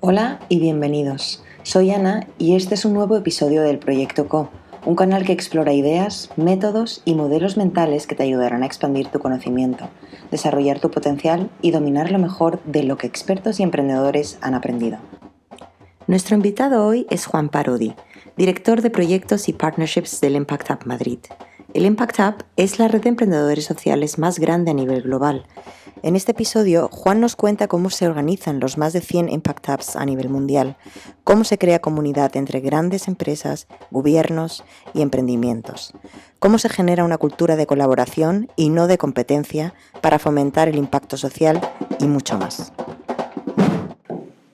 Hola y bienvenidos. Soy Ana y este es un nuevo episodio del Proyecto Co, un canal que explora ideas, métodos y modelos mentales que te ayudarán a expandir tu conocimiento, desarrollar tu potencial y dominar lo mejor de lo que expertos y emprendedores han aprendido. Nuestro invitado hoy es Juan Parodi, director de proyectos y partnerships del Impact Hub Madrid. El Impact Hub es la red de emprendedores sociales más grande a nivel global. En este episodio, Juan nos cuenta cómo se organizan los más de 100 Impact Hubs a nivel mundial, cómo se crea comunidad entre grandes empresas, gobiernos y emprendimientos, cómo se genera una cultura de colaboración y no de competencia para fomentar el impacto social y mucho más.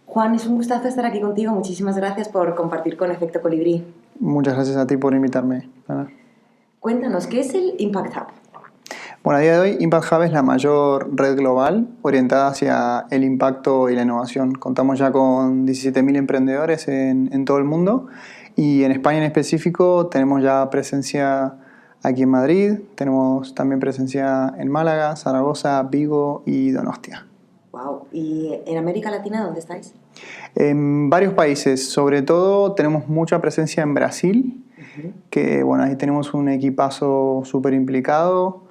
Juan, es un gustazo estar aquí contigo. Muchísimas gracias por compartir con Efecto Colibrí. Muchas gracias a ti por invitarme, Ana. Cuéntanos, ¿qué es el Impact Hub? Bueno, a día de hoy Impact Hub es la mayor red global orientada hacia el impacto y la innovación. Contamos ya con 17.000 emprendedores en todo el mundo y en España en específico tenemos ya presencia aquí en Madrid, tenemos también presencia en Málaga, Zaragoza, Vigo y Donostia. Wow. ¿Y en América Latina dónde estáis? En varios países, sobre todo tenemos mucha presencia en Brasil, que bueno, ahí tenemos un equipazo súper implicado.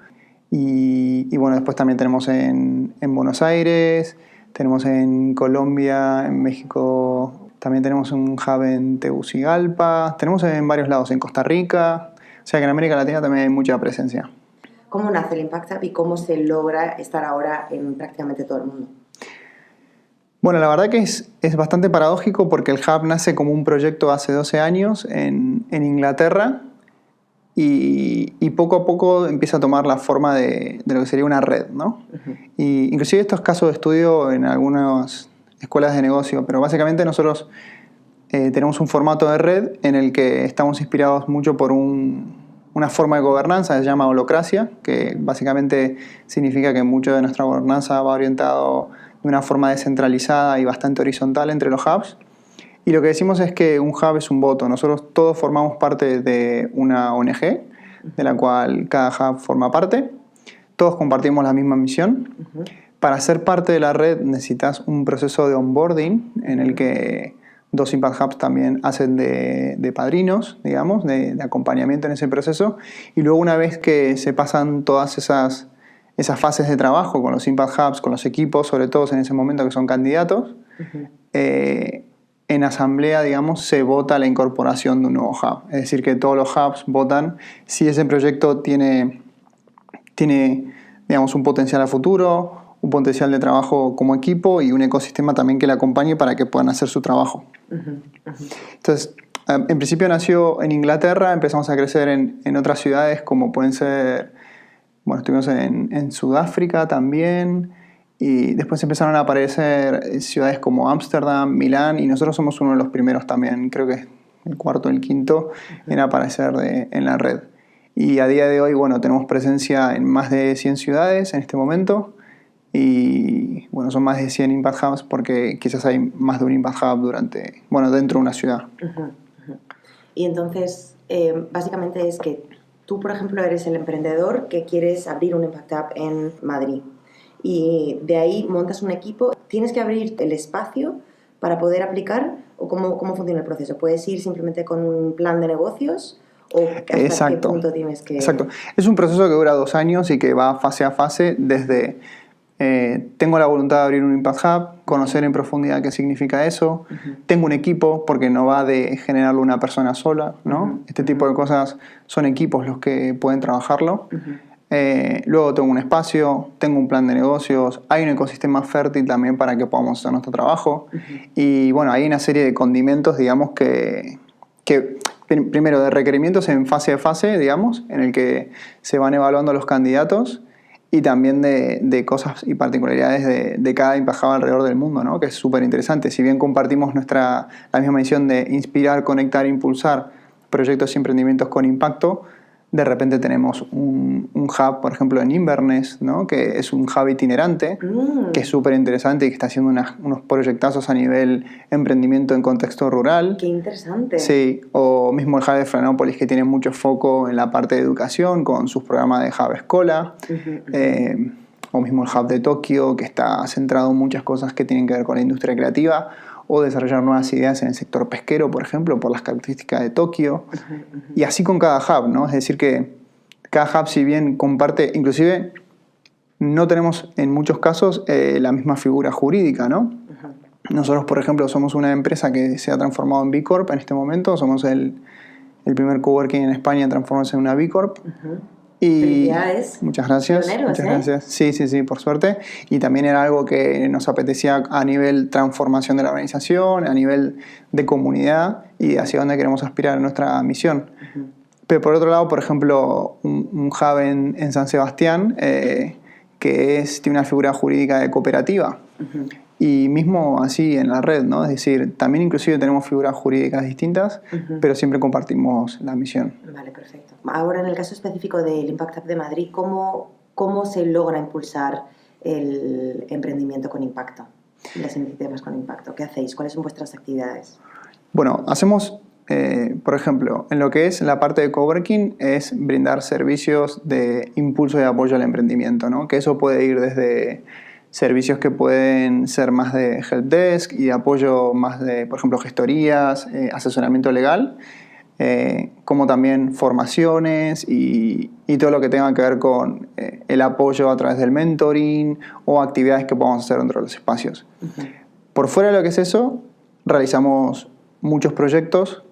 Y bueno, después también tenemos en Buenos Aires, tenemos en Colombia, en México, también tenemos un hub en Tegucigalpa, tenemos en varios lados, en Costa Rica, o sea que en América Latina también hay mucha presencia. ¿Cómo nace el Impact Hub y cómo se logra estar ahora en prácticamente todo el mundo? Bueno, la verdad que es bastante paradójico porque el hub nace como un proyecto hace 12 años en Inglaterra. Y poco a poco empieza a tomar la forma de lo que sería una red, ¿no? Y inclusive esto es caso de estudio en algunas escuelas de negocio, pero básicamente nosotros tenemos un formato de red en el que estamos inspirados mucho por una forma de gobernanza que se llama holocracia, que básicamente significa que mucho de nuestra gobernanza va orientado de una forma descentralizada y bastante horizontal entre los hubs. Y lo que decimos es que un hub es un voto. Nosotros todos formamos parte de una ONG, de la cual cada hub forma parte. Todos compartimos la misma misión. Para ser parte de la red necesitas un proceso de onboarding en el que dos Impact Hubs también hacen de padrinos, digamos, de acompañamiento en ese proceso. Y luego una vez que se pasan todas esas fases de trabajo con los Impact Hubs, con los equipos, sobre todo en ese momento que son candidatos, en asamblea, digamos, se vota la incorporación de un nuevo hub. Es decir, que todos los hubs votan si ese proyecto tiene digamos, un potencial a futuro, un potencial de trabajo como equipo y un ecosistema también que le acompañe para que puedan hacer su trabajo. Entonces, en principio nació en Inglaterra, empezamos a crecer en otras ciudades como pueden ser, bueno, estuvimos en Sudáfrica también. Y después empezaron a aparecer ciudades como Ámsterdam, Milán, y nosotros somos uno de los primeros también, creo que el cuarto o el quinto, en aparecer en la red. Y a día de hoy, bueno, tenemos presencia en más de 100 ciudades en este momento, y bueno, son más de 100 Impact Hubs porque quizás hay más de un Impact Hub dentro de una ciudad. Y entonces, básicamente es que tú, por ejemplo, eres el emprendedor que quieres abrir un Impact Hub en Madrid. Y de ahí montas un equipo. ¿Tienes que abrir el espacio para poder aplicar? ¿O cómo funciona el proceso? ¿Puedes ir simplemente con un plan de negocios? ¿O hasta qué punto tienes que...? Exacto. Es un proceso que dura 2 años y que va fase a fase desde... tengo la voluntad de abrir un Impact Hub, conocer en profundidad qué significa eso. Tengo un equipo, porque no va de generarlo una persona sola, ¿no? Este tipo de cosas son equipos los que pueden trabajarlo. Luego tengo un espacio, tengo un plan de negocios, hay un ecosistema fértil también para que podamos hacer nuestro trabajo. Y bueno, hay una serie de condimentos, digamos, que primero de requerimientos en fase a fase, digamos, en el que se van evaluando los candidatos y también de cosas y particularidades de cada Impact Hub alrededor del mundo, ¿no? Que es súper interesante. Si bien compartimos la misma misión de inspirar, conectar e impulsar proyectos y emprendimientos con impacto, de repente tenemos un hub, por ejemplo, en Inverness, ¿no? Que es un hub itinerante, que es súper interesante y que está haciendo unos proyectazos a nivel emprendimiento en contexto rural. ¡Qué interesante! Sí, o mismo el hub de Florianópolis, que tiene mucho foco en la parte de educación con sus programas de Hub Escola. O mismo el hub de Tokio, que está centrado en muchas cosas que tienen que ver con la industria creativa. o desarrollar nuevas ideas en el sector pesquero, por ejemplo, por las características de Tokio. Y así con cada hub, ¿no? Es decir que cada hub, si bien comparte, inclusive no tenemos en muchos casos la misma figura jurídica, ¿no? Nosotros, por ejemplo, somos una empresa que se ha transformado en B Corp en este momento. Somos el primer coworking en España en transformarse en una B Corp. Y muchas gracias. Pioneros, muchas gracias. Sí, por suerte. Y también era algo que nos apetecía a nivel transformación de la organización, a nivel de comunidad y hacia dónde queremos aspirar en nuestra misión. Pero por otro lado, por ejemplo, un hub en San Sebastián que tiene una figura jurídica de cooperativa. Y mismo así en la red, ¿no? Es decir, también inclusive tenemos figuras jurídicas distintas, pero siempre compartimos la misión. Vale, perfecto. Ahora, en el caso específico del Impact Hub de Madrid, ¿cómo se logra impulsar el emprendimiento con impacto? Las iniciativas con impacto. ¿Qué hacéis? ¿Cuáles son vuestras actividades? Bueno, hacemos, por ejemplo, en lo que es la parte de coworking, es brindar servicios de impulso y apoyo al emprendimiento, ¿no? Que eso puede ir desde servicios que pueden ser más de helpdesk y de apoyo más de, por ejemplo, gestorías, asesoramiento legal, como también formaciones y todo lo que tenga que ver con el apoyo a través del mentoring o actividades que podamos hacer dentro de los espacios. Por fuera de lo que es eso, realizamos muchos proyectos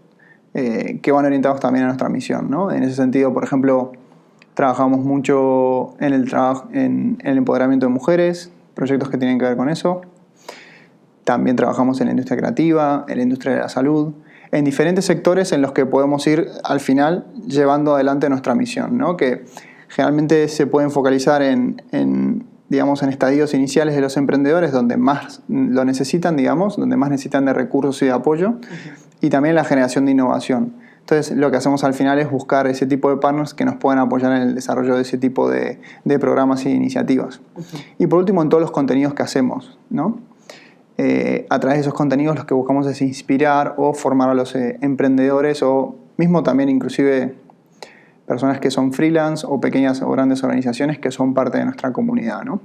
que van orientados también a nuestra misión, ¿no? En ese sentido, por ejemplo, trabajamos mucho en el empoderamiento de mujeres, proyectos que tienen que ver con eso. También trabajamos en la industria creativa, en la industria de la salud, en diferentes sectores en los que podemos ir al final llevando adelante nuestra misión, ¿no? Que generalmente se pueden focalizar en estadios iniciales de los emprendedores donde más lo necesitan, donde más necesitan de recursos y de apoyo, y también la generación de innovación. Entonces, lo que hacemos al final es buscar ese tipo de partners que nos puedan apoyar en el desarrollo de ese tipo de programas e iniciativas. Y por último, en todos los contenidos que hacemos, ¿no? A través de esos contenidos lo que buscamos es inspirar o formar a los emprendedores o mismo también inclusive personas que son freelance o pequeñas o grandes organizaciones que son parte de nuestra comunidad, ¿no?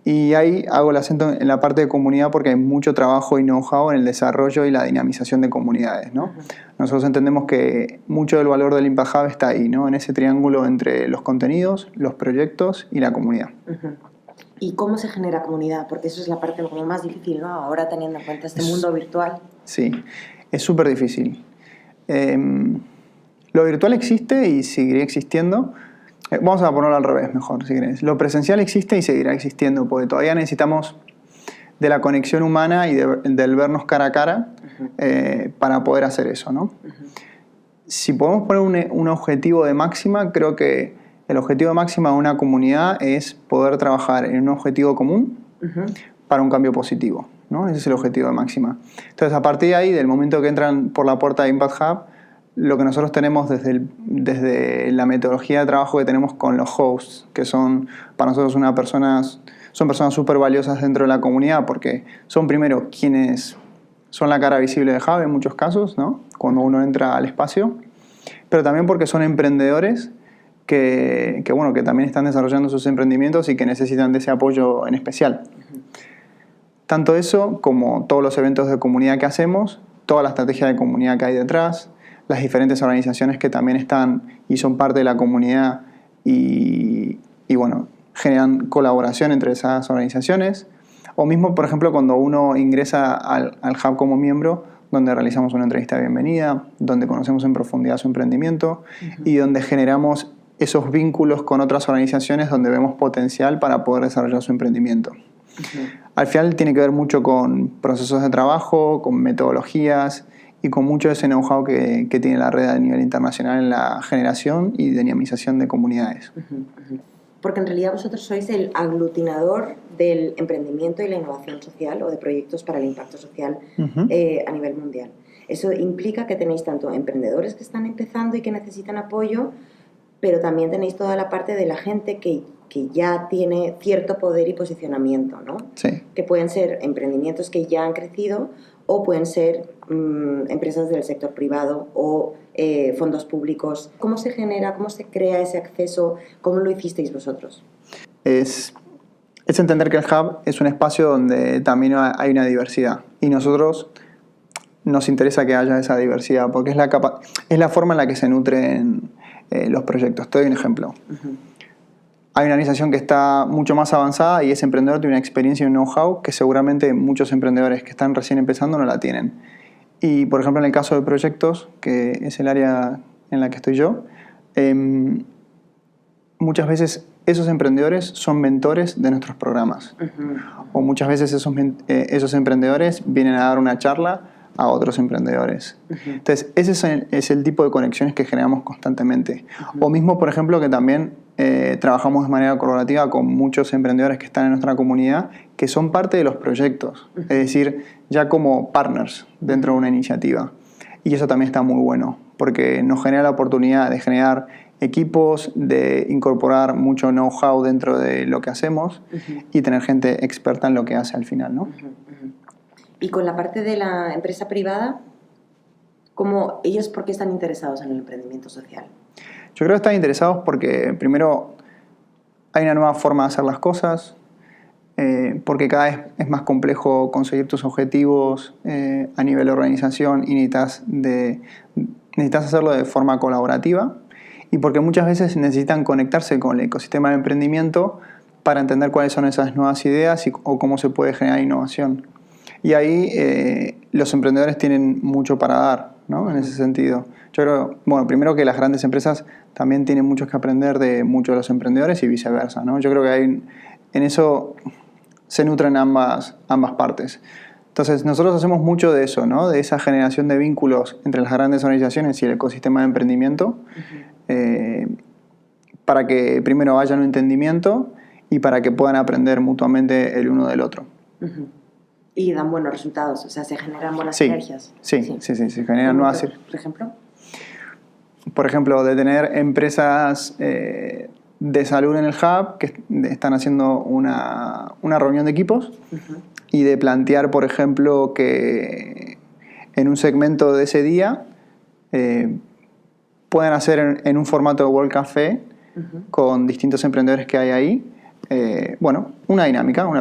Y ahí hago el acento en la parte de comunidad porque hay mucho trabajo y know-how en el desarrollo y la dinamización de comunidades, ¿no? Nosotros entendemos que mucho del valor del Impact Hub está ahí, ¿no? En ese triángulo entre los contenidos, los proyectos y la comunidad. ¿Y cómo se genera comunidad? Porque eso es la parte como más difícil, ¿no? Ahora teniendo en cuenta este mundo virtual. Sí, es súper difícil. Lo virtual existe y seguirá existiendo. Vamos a ponerlo al revés mejor, si querés. Lo presencial existe y seguirá existiendo, porque todavía necesitamos de la conexión humana y del vernos cara a cara para poder hacer eso, ¿no? Si podemos poner un objetivo de máxima, creo que el objetivo de máxima de una comunidad es poder trabajar en un objetivo común para un cambio positivo, ¿no? Ese es el objetivo de máxima. Entonces, a partir de ahí, del momento que entran por la puerta de Impact Hub, lo que nosotros tenemos desde la metodología de trabajo que tenemos con los hosts, que son para nosotros son personas súper valiosas dentro de la comunidad porque son primero quienes son la cara visible de Hub en muchos casos, ¿no? Cuando uno entra al espacio, pero también porque son emprendedores que también están desarrollando sus emprendimientos y que necesitan de ese apoyo en especial. Tanto eso como todos los eventos de comunidad que hacemos, toda la estrategia de comunidad que hay detrás, las diferentes organizaciones que también están y son parte de la comunidad y generan colaboración entre esas organizaciones. O mismo, por ejemplo, cuando uno ingresa al Hub como miembro, donde realizamos una entrevista de bienvenida, donde conocemos en profundidad su emprendimiento y donde generamos esos vínculos con otras organizaciones donde vemos potencial para poder desarrollar su emprendimiento. Al final tiene que ver mucho con procesos de trabajo, con metodologías y con mucho de ese know-how que tiene la red a nivel internacional en la generación y dinamización de comunidades. Porque en realidad vosotros sois el aglutinador del emprendimiento y la innovación social o de proyectos para el impacto social a nivel mundial. Eso implica que tenéis tanto emprendedores que están empezando y que necesitan apoyo, pero también tenéis toda la parte de la gente que ya tiene cierto poder y posicionamiento, ¿no? Sí. Que pueden ser emprendimientos que ya han crecido o pueden ser empresas del sector privado o fondos públicos. ¿Cómo se genera, cómo se crea ese acceso? ¿Cómo lo hicisteis vosotros? Es es entender que el Hub es un espacio donde también hay una diversidad. Y nosotros nos interesa que haya esa diversidad, porque es la forma en la que se nutren los proyectos. Te doy un ejemplo. Hay una organización que está mucho más avanzada y ese emprendedor tiene una experiencia y un know-how que seguramente muchos emprendedores que están recién empezando no la tienen. Y, por ejemplo, en el caso de proyectos, que es el área en la que estoy yo, muchas veces esos emprendedores son mentores de nuestros programas. O muchas veces esos emprendedores vienen a dar una charla a otros emprendedores. Entonces, ese es el tipo de conexiones que generamos constantemente. O mismo, por ejemplo, que también trabajamos de manera colaborativa con muchos emprendedores que están en nuestra comunidad que son parte de los proyectos, es decir, ya como partners dentro de una iniciativa. Y eso también está muy bueno, porque nos genera la oportunidad de generar equipos, de incorporar mucho know-how dentro de lo que hacemos y tener gente experta en lo que hace al final, ¿no? Y con la parte de la empresa privada, ¿ellos por qué están interesados en el emprendimiento social? Yo creo que están interesados porque, primero, hay una nueva forma de hacer las cosas, porque cada vez es más complejo conseguir tus objetivos a nivel de organización y necesitas hacerlo de forma colaborativa, y porque muchas veces necesitan conectarse con el ecosistema de emprendimiento para entender cuáles son esas nuevas ideas o cómo se puede generar innovación. Y ahí los emprendedores tienen mucho para dar, ¿no? En ese sentido. Yo creo, bueno, primero que las grandes empresas también tienen mucho que aprender de muchos de los emprendedores y viceversa, ¿no? Yo creo que en eso se nutren ambas partes. Entonces, nosotros hacemos mucho de eso, ¿no? De esa generación de vínculos entre las grandes organizaciones y el ecosistema de emprendimiento, para que primero haya un entendimiento y para que puedan aprender mutuamente el uno del otro. Y dan buenos resultados, o sea, se generan buenas sinergias. Sí, se generan nuevas sinergias. ¿Por ejemplo? Por ejemplo, de tener empresas de salud en el Hub que están haciendo una reunión de equipos y de plantear, por ejemplo, que en un segmento de ese día puedan hacer en un formato de World Café con distintos emprendedores que hay ahí, una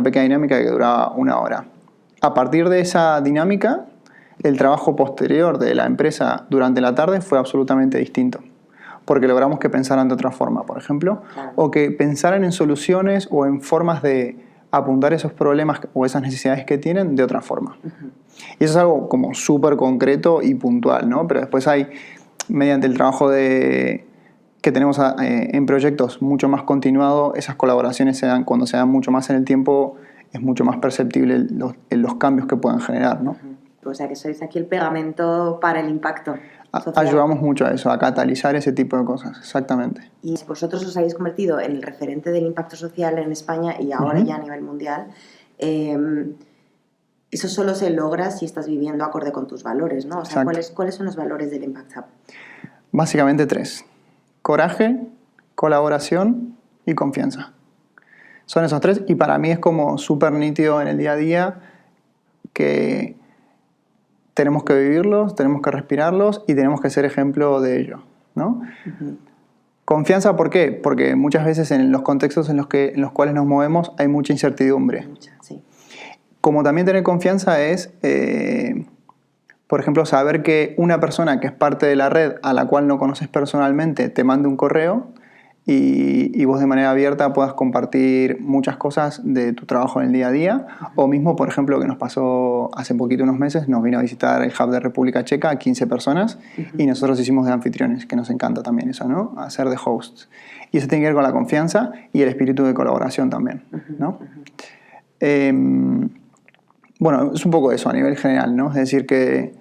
pequeña dinámica que duraba 1 hora. A partir de esa dinámica, el trabajo posterior de la empresa durante la tarde fue absolutamente distinto, porque logramos que pensaran de otra forma, por ejemplo, o que pensaran en soluciones o en formas de apuntar esos problemas o esas necesidades que tienen de otra forma. Y eso es algo como súper concreto y puntual, ¿no? Pero después hay, mediante el trabajo que tenemos en proyectos mucho más continuado, esas colaboraciones cuando se dan mucho más en el tiempo, es mucho más perceptible los cambios que puedan generar, ¿no? O sea, que sois aquí el pegamento para el impacto social. Ayudamos mucho a eso, a catalizar ese tipo de cosas, exactamente. Y vosotros os habéis convertido en el referente del impacto social en España y ahora ya a nivel mundial. Eso solo se logra si estás viviendo acorde con tus valores, ¿no? O sea, ¿cuáles son los valores del Impact Hub? Básicamente 3. Coraje, colaboración y confianza. Son esos 3 y para mí es como súper nítido en el día a día que tenemos que vivirlos, tenemos que respirarlos y tenemos que ser ejemplo de ello, ¿no? Confianza, ¿por qué? Porque muchas veces en los contextos en los cuales nos movemos hay mucha incertidumbre. Sí. Como también tener confianza es, por ejemplo, saber que una persona que es parte de la red a la cual no conoces personalmente te mande un correo y vos de manera abierta puedas compartir muchas cosas de tu trabajo en el día a día. O mismo, por ejemplo, que nos pasó hace poquito, unos meses, nos vino a visitar el Hub de República Checa, 15 personas, y nosotros hicimos de anfitriones, que nos encanta también eso, ¿no? Hacer de hosts. Y eso tiene que ver con la confianza y el espíritu de colaboración también, ¿no? Bueno, es un poco eso a nivel general, ¿no? Es decir que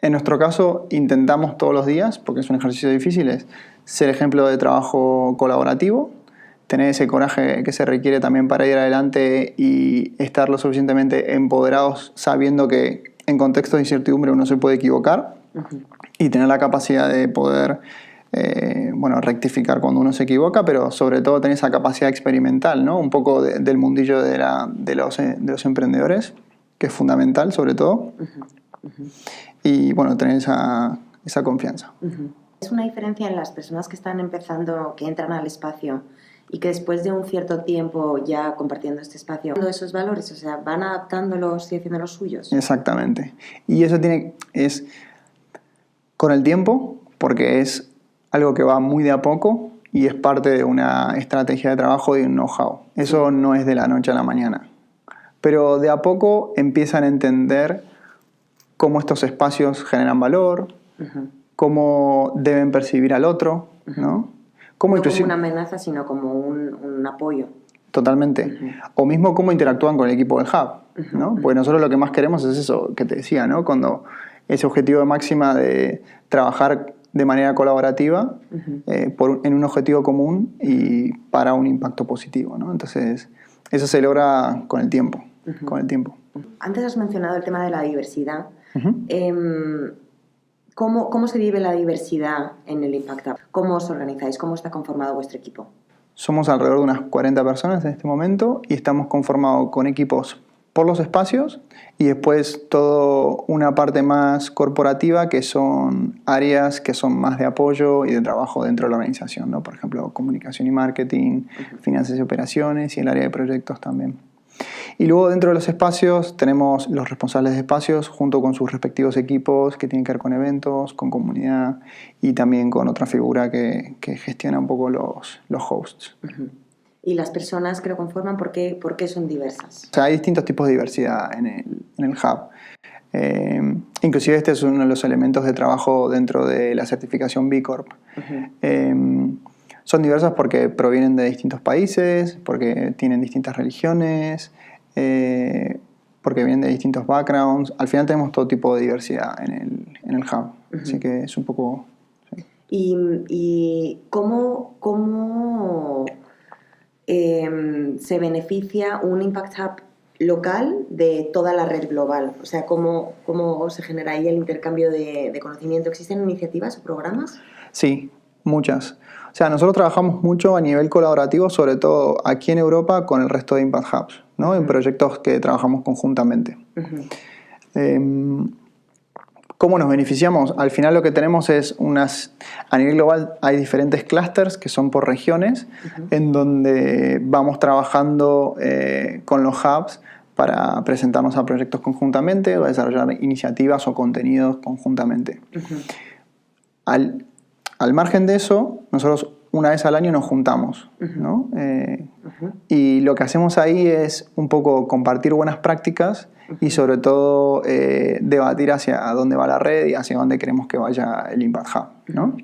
en nuestro caso intentamos todos los días, porque es un ejercicio difícil, es ser ejemplo de trabajo colaborativo, tener ese coraje que se requiere también para ir adelante y estar lo suficientemente empoderados sabiendo que en contextos de incertidumbre uno se puede equivocar y tener la capacidad de poder rectificar cuando uno se equivoca, pero sobre todo tener esa capacidad experimental, ¿no? Un poco del mundillo de los emprendedores, que es fundamental sobre todo. Y bueno, tener esa confianza. ¿Es una diferencia en las personas que están empezando, que entran al espacio y que después de un cierto tiempo ya compartiendo este espacio, esos valores, o sea, van adaptándolos y haciendo los suyos. Exactamente. Y eso es con el tiempo, porque es algo que va muy de a poco y es parte de una estrategia de trabajo y un know-how. Eso no es de la noche a la mañana. Pero de a poco empiezan a entender cómo estos espacios generan valor, cómo deben percibir al otro, ¿no? No como una amenaza, sino como un apoyo. Totalmente. O mismo cómo interactúan con el equipo del hub, ¿no? Porque nosotros lo que más queremos es eso que te decía, ¿no? Cuando ese objetivo de máxima de trabajar de manera colaborativa en un objetivo común y para un impacto positivo, ¿no? Entonces, eso se logra con el tiempo, con el tiempo. Antes has mencionado el tema de la diversidad. ¿Cómo se vive la diversidad en el Impact Hub? ¿Cómo os organizáis? ¿Cómo está conformado vuestro equipo? Somos alrededor de unas 40 personas en este momento y estamos conformados con equipos por los espacios y después toda una parte más corporativa que son áreas que son más de apoyo y de trabajo dentro de la organización, ¿no? Por ejemplo, comunicación y marketing, finanzas y operaciones y el área de proyectos también. Y luego dentro de los espacios tenemos los responsables de espacios junto con sus respectivos equipos que tienen que ver con eventos, con comunidad y también con otra figura que gestiona un poco los hosts. ¿Y las personas que lo conforman, por qué son diversas? O sea, hay distintos tipos de diversidad en el hub. Inclusive este es uno de los elementos de trabajo dentro de la certificación B Corp. Son diversas porque provienen de distintos países, porque tienen distintas religiones, porque vienen de distintos backgrounds. Al final tenemos todo tipo de diversidad en el hub. Así que es un poco... Sí. ¿Y cómo se beneficia un Impact Hub local de toda la red global? O sea, ¿cómo se genera ahí el intercambio de conocimiento? ¿Existen iniciativas o programas? Sí, muchas. O sea, nosotros trabajamos mucho a nivel colaborativo, sobre todo aquí en Europa, con el resto de Impact Hubs, ¿no? En proyectos que trabajamos conjuntamente. ¿Cómo nos beneficiamos? Al final lo que tenemos es a nivel global hay diferentes clústeres que son por regiones, en donde vamos trabajando con los hubs para presentarnos a proyectos conjuntamente o desarrollar iniciativas o contenidos conjuntamente. Al margen de eso, nosotros una vez al año nos juntamos, ¿no? Y lo que hacemos ahí es un poco compartir buenas prácticas y sobre todo debatir hacia dónde va la red y hacia dónde queremos que vaya el Impact Hub, ¿no?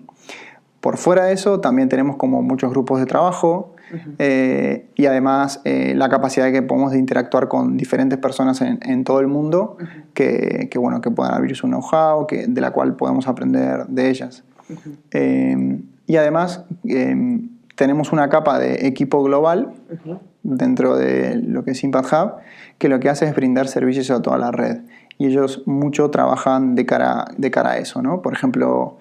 Por fuera de eso también tenemos como muchos grupos de trabajo y además la capacidad que podemos de interactuar con diferentes personas en todo el mundo que puedan abrir su know-how, de la cual podemos aprender de ellas. Y además tenemos una capa de equipo global dentro de lo que es Impact Hub, que lo que hace es brindar servicios a toda la red. Y ellos mucho trabajan de cara a eso, ¿no? Por ejemplo,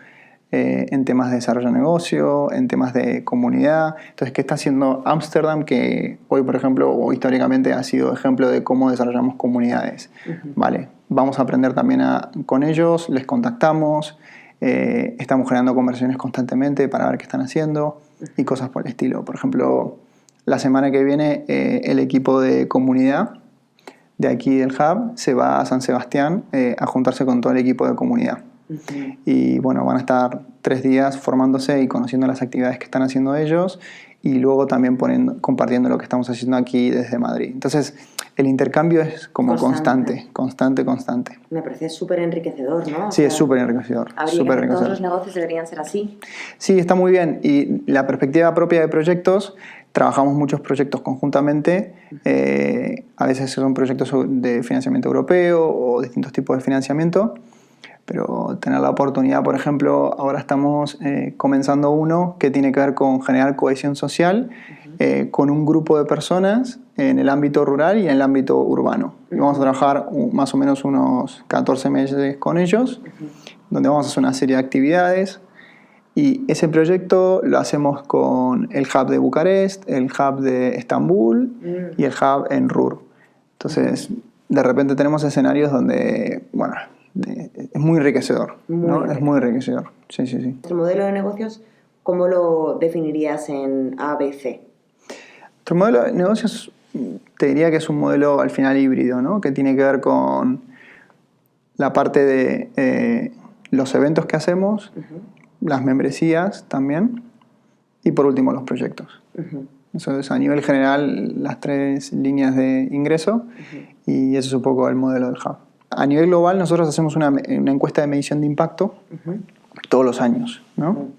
en temas de desarrollo de negocio, en temas de comunidad. Entonces, ¿qué está haciendo Ámsterdam? Que hoy, por ejemplo, o históricamente ha sido ejemplo de cómo desarrollamos comunidades. Vale, vamos a aprender también con ellos, les contactamos. Estamos generando conversaciones constantemente para ver qué están haciendo y cosas por el estilo. Por ejemplo, la semana que viene el equipo de comunidad de aquí del Hub se va a San Sebastián a juntarse con todo el equipo de comunidad. Y bueno, van a estar 3 días formándose y conociendo las actividades que están haciendo ellos y luego también compartiendo lo que estamos haciendo aquí desde Madrid. Entonces, el intercambio es como constante. Me parece súper enriquecedor, ¿no? Sí, es súper enriquecedor. Todos los negocios deberían ser así. Sí, está muy bien. Y la perspectiva propia de proyectos, trabajamos muchos proyectos conjuntamente. A veces son proyectos de financiamiento europeo o distintos tipos de financiamiento. Pero tener la oportunidad, por ejemplo, ahora estamos comenzando uno que tiene que ver con generar cohesión social con un grupo de personas en el ámbito rural y en el ámbito urbano. Y vamos a trabajar más o menos unos 14 meses con ellos, donde vamos a hacer una serie de actividades. Y ese proyecto lo hacemos con el hub de Bucarest, el hub de Estambul y el hub en Ruhr. Entonces, de repente tenemos escenarios donde, bueno, es muy enriquecedor, ¿no? Es muy enriquecedor. Sí. ¿El modelo de negocios cómo lo definirías en ABC? Nuestro modelo de negocios te diría que es un modelo al final híbrido, ¿no? Que tiene que ver con la parte de los eventos que hacemos, las membresías también, y por último los proyectos. Eso es a nivel general las 3 líneas de ingreso y eso es un poco el modelo del Hub. A nivel global nosotros hacemos una encuesta de medición de impacto todos los años, ¿no?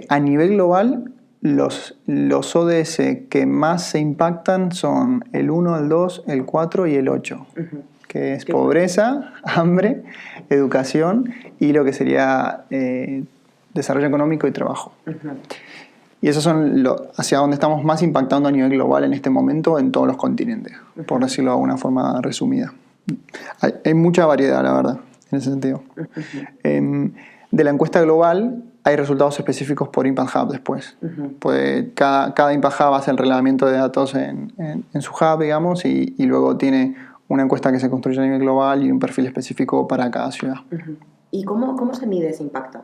A nivel global los ODS que más se impactan son el 1, el 2, el 4 y el 8. Que es pobreza, hambre, educación y lo que sería desarrollo económico y trabajo. Y esos son hacia donde estamos más impactando a nivel global en este momento en todos los continentes, por decirlo de alguna forma resumida. Hay mucha variedad, la verdad, en ese sentido. De la encuesta global hay resultados específicos por Impact Hub después. Pues cada Impact Hub hace el relevamiento de datos en su hub, digamos, y luego tiene una encuesta que se construye a nivel global y un perfil específico para cada ciudad. ¿Y cómo se mide ese impacto?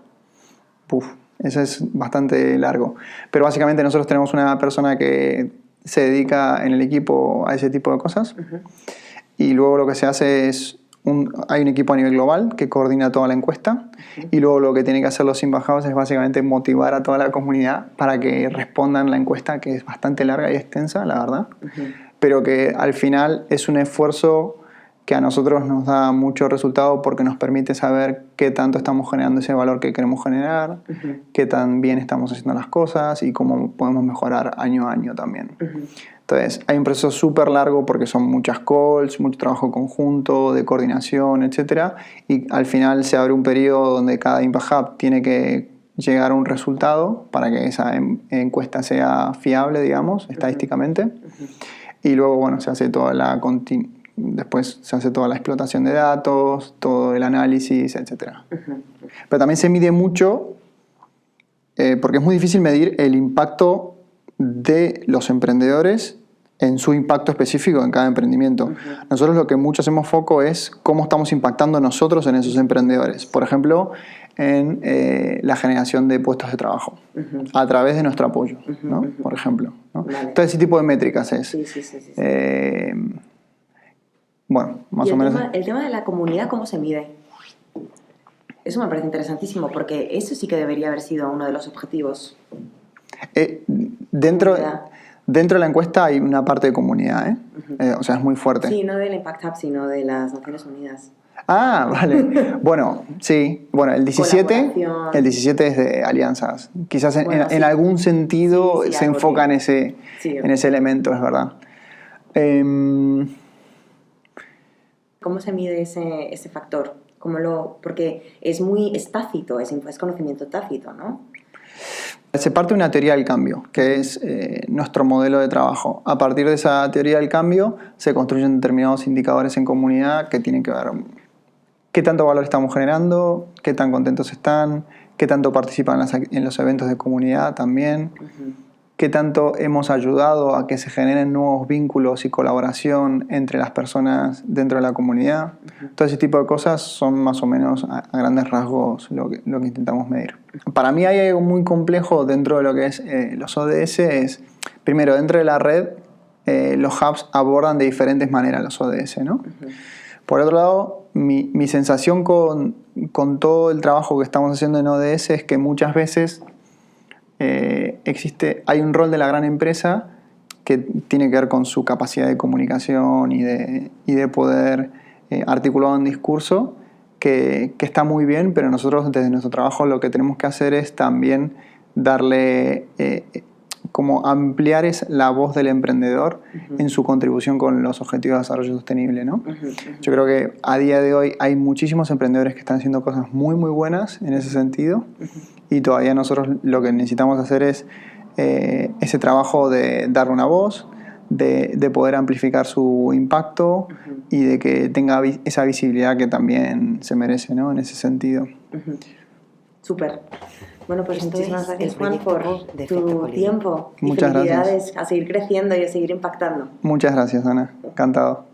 Eso es bastante largo. Pero básicamente nosotros tenemos una persona que se dedica en el equipo a ese tipo de cosas. Y luego lo que se hace es, hay un equipo a nivel global que coordina toda la encuesta. Y luego lo que tienen que hacer los Impact Hubs es básicamente motivar a toda la comunidad para que respondan la encuesta, que es bastante larga y extensa, la verdad. Pero que al final es un esfuerzo que a nosotros nos da mucho resultado porque nos permite saber qué tanto estamos generando ese valor que queremos generar, qué tan bien estamos haciendo las cosas y cómo podemos mejorar año a año también. Entonces, hay un proceso súper largo porque son muchas calls, mucho trabajo conjunto, de coordinación, etc. Y al final se abre un periodo donde cada Impact Hub tiene que llegar a un resultado para que esa encuesta sea fiable, digamos, estadísticamente. Y luego, bueno, se hace toda después se hace toda la explotación de datos, todo el análisis, etc. Pero también se mide mucho, porque es muy difícil medir el impacto de los emprendedores en su impacto específico en cada emprendimiento. Nosotros lo que mucho hacemos foco es cómo estamos impactando nosotros en esos emprendedores. Por ejemplo, en la generación de puestos de trabajo a través de nuestro apoyo, ¿no? Por ejemplo, ¿no? Todo ese tipo de métricas es. Sí. Bueno, más o menos. El tema de la comunidad, ¿cómo se mide? Eso me parece interesantísimo porque eso sí que debería haber sido uno de los objetivos. Dentro de la encuesta hay una parte de comunidad, o sea, es muy fuerte. Sí, no del Impact Hub, sino de las Naciones Unidas. Ah, vale. Bueno, sí. Bueno, el 17 es de alianzas. Quizás en algún sentido se enfoca en ese elemento, es verdad. ¿Cómo se mide ese factor? Porque es tácito, es conocimiento tácito, ¿no? Se parte de una teoría del cambio, que es nuestro modelo de trabajo. A partir de esa teoría del cambio se construyen determinados indicadores en comunidad que tienen que ver qué tanto valor estamos generando, qué tan contentos están, qué tanto participan en los eventos de comunidad también, qué tanto hemos ayudado a que se generen nuevos vínculos y colaboración entre las personas dentro de la comunidad. Todo ese tipo de cosas son más o menos a grandes rasgos lo que intentamos medir. Para mí hay algo muy complejo dentro de lo que es los ODS. Primero, dentro de la red, los hubs abordan de diferentes maneras los ODS, ¿no? Por otro lado, mi sensación con todo el trabajo que estamos haciendo en ODS es que muchas veces hay un rol de la gran empresa que tiene que ver con su capacidad de comunicación y de poder articular un discurso que está muy bien, pero nosotros desde nuestro trabajo lo que tenemos que hacer es también darle, como ampliar la voz del emprendedor en su contribución con los objetivos de desarrollo sostenible, ¿no? Yo creo que a día de hoy hay muchísimos emprendedores que están haciendo cosas muy, muy buenas en ese sentido y todavía nosotros lo que necesitamos hacer es ese trabajo de darle una voz, de poder amplificar su impacto y de que tenga esa visibilidad que también se merece, ¿no? En ese sentido. Súper. Bueno, pues muchísimas gracias, Juan, por tu tiempo. Muchas y felicidades gracias. A seguir creciendo y a seguir impactando. Muchas gracias, Ana. Encantado.